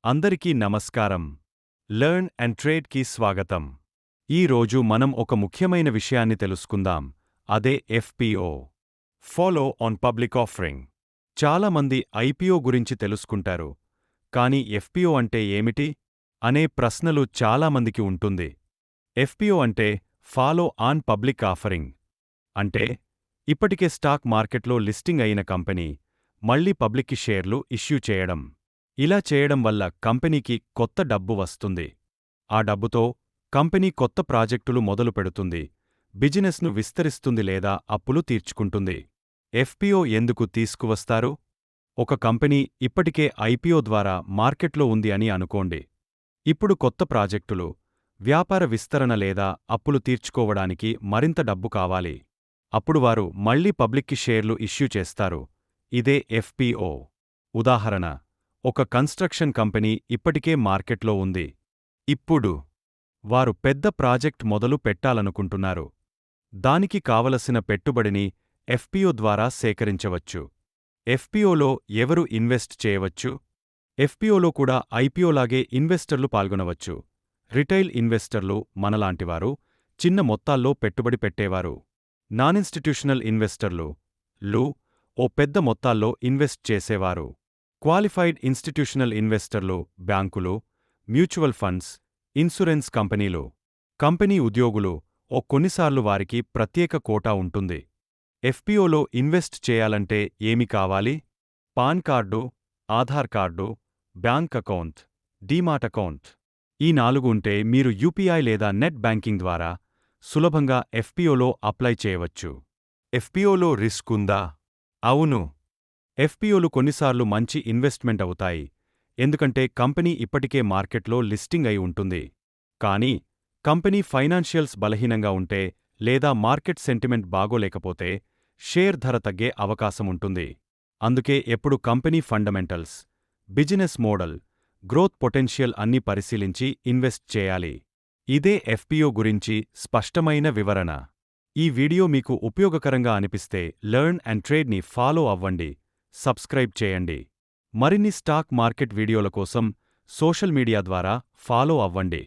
అందరికీ నమస్కారం. Learn and ట్రేడ్కి స్వాగతం. ఈ రోజు మనం ఒక ముఖ్యమైన విషయాన్ని తెలుసుకుందాం. అదే FPO, follow on public offering. చాలామంది ఐపీఓ గురించి తెలుసుకుంటారు. కానీ ఎఫ్పిఓ అంటే ఏమిటి అనే ప్రశ్నలు చాలామందికి ఉంటుంది. ఎఫ్పిఓ అంటే ఫాలో ఆన్ పబ్లిక్ ఆఫరింగ్. అంటే ఇప్పటికే స్టాక్ మార్కెట్లో లిస్టింగ్ అయిన కంపెనీ మళ్లీ పబ్లిక్కి షేర్లు ఇష్యూ చేయడం. ఇలా చేయడం వల్ల కంపెనీకి కొత్త డబ్బు వస్తుంది. ఆ డబ్బుతో కంపెనీ కొత్త ప్రాజెక్టులు మొదలు పెడుతుంది, బిజినెస్ను విస్తరిస్తుంది లేదా అప్పులు తీర్చుకుంటుంది. ఎఫ్పిఓ ఎందుకు తీసుకువస్తారు? ఒక కంపెనీ ఇప్పటికే ఐపీఓ ద్వారా మార్కెట్లో ఉంది అని అనుకోండి. ఇప్పుడు కొత్త ప్రాజెక్టులు, వ్యాపార విస్తరణ లేదా అప్పులు తీర్చుకోవడానికి మరింత డబ్బు కావాలి. అప్పుడు వారు మళ్లీ పబ్లిక్కి షేర్లు ఇష్యూ చేస్తారు. ఇదే ఎఫ్పిఓ. ఉదాహరణ: ఒక కన్స్ట్రక్షన్ కంపెనీ ఇప్పటికే మార్కెట్లో ఉంది. ఇప్పుడు వారు పెద్ద ప్రాజెక్ట్ మొదలు పెట్టాలనుకుంటున్నారు. దానికి కావలసిన పెట్టుబడిని ఎఫ్పిఓ ద్వారా సేకరించవచ్చు. ఎఫ్పిఓలో ఎవరు ఇన్వెస్ట్ చేయవచ్చు? ఎఫ్పిఓలో కూడా ఐపీఓలాగే ఇన్వెస్టర్లు పాల్గొనవచ్చు. రిటైల్ ఇన్వెస్టర్లు మనలాంటివారు, చిన్న మొత్తాల్లో పెట్టుబడి పెట్టేవారు. నాన్ ఇన్స్టిట్యూషనల్ ఇన్వెస్టర్లు ఓ పెద్ద మొత్తాల్లో ఇన్వెస్ట్ చేసేవారు. క్వాలిఫైడ్ ఇన్స్టిట్యూషనల్ ఇన్వెస్టర్లు బ్యాంకులు, మ్యూచువల్ ఫండ్స్, ఇన్సూరెన్స్ కంపెనీలు. కంపెనీ ఉద్యోగులు కొన్నిసార్లు వారికి ప్రత్యేక కోటా ఉంటుంది. ఎఫ్పిఓలో ఇన్వెస్ట్ చేయాలంటే ఏమి కావాలి? Pan card, Aadhaar card, bank account, demat account. ఈ 4 ఉంటే మీరు యూపీఐ లేదా నెట్ బ్యాంకింగ్ ద్వారా సులభంగా ఎఫ్పిఓలో అప్లై చేయవచ్చు. ఎఫ్పిఓలో రిస్క్ ఉందా? అవును. ఎఫ్పిఓలు కొన్నిసార్లు మంచి ఇన్వెస్ట్మెంట్ అవుతాయి, ఎందుకంటే కంపెనీ ఇప్పటికే మార్కెట్లో లిస్టింగ్ అయి ఉంటుంది. కానీ కంపెనీ ఫైనాన్షియల్స్ బలహీనంగా ఉంటే లేదా మార్కెట్ సెంటిమెంట్ బాగోలేకపోతే షేర్ ధర తగ్గే అవకాశముంటుంది. అందుకే ఎప్పుడు company fundamentals, business model, growth potential అన్నీ పరిశీలించి ఇన్వెస్ట్ చేయాలి. ఇదే ఎఫ్పిఓ గురించి స్పష్టమైన వివరణ. ఈ వీడియో మీకు ఉపయోగకరంగా అనిపిస్తే లెర్న్ అండ్ ట్రేడ్ని ఫాలో అవ్వండి, సబ్స్క్రైబ్ చేయండి. మరిన్ని స్టాక్ మార్కెట్ వీడియోల కోసం సోషల్ మీడియా ద్వారా ఫాలో అవ్వండి.